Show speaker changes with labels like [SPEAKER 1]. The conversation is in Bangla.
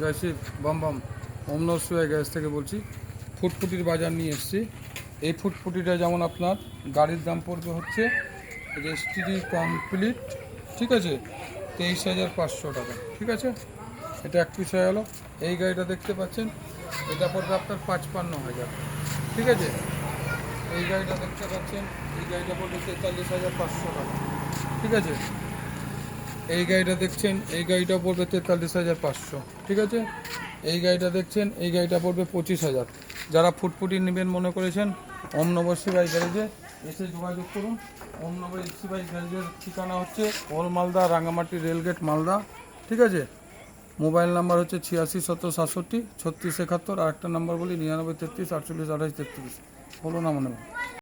[SPEAKER 1] অ্যাগ্রেসিভ বম বম ওম নমঃ শিবায় গ্যাস থেকে বলছি। ফুটফুটির বাজার নিয়ে এসেছি। এই ফুটফুটিটা যেমন আপনার গাড়ির দাম পড়বে হচ্ছে রেজিস্ট্রি কমপ্লিট, ঠিক আছে, 23,500 টাকা, ঠিক আছে। এটা এক পিস হয়ে গেলো। এই গাড়িটা দেখতে পাচ্ছেন, এটা পড়বে আপনার 55,000, ঠিক আছে। এই গাড়িটা দেখতে পাচ্ছেন, এই গাড়িটা পড়বে 43,500 টাকা, ঠিক আছে। এই গাড়িটা দেখছেন, এই গাড়িটা পড়বে 43,500, ঠিক আছে। এই গাড়িটা দেখছেন, এই গাড়িটা পড়বে 25,000। যারা ফুটফুটি নেবেন মনে করেছেন, ওম নমঃ শিবায় গ্যারেজে এসে যোগাযোগ করুন। ওম নমঃ শিবায় গ্যারেজের ঠিকানা হচ্ছে ওল্ড মালদা, রাঙামাটি রেলগেট, মালদা, ঠিক আছে। মোবাইল নাম্বার হচ্ছে 86 70 67 36 71। আর একটা নাম্বার বলি 99 33 48 33। বলো না মনে হয়।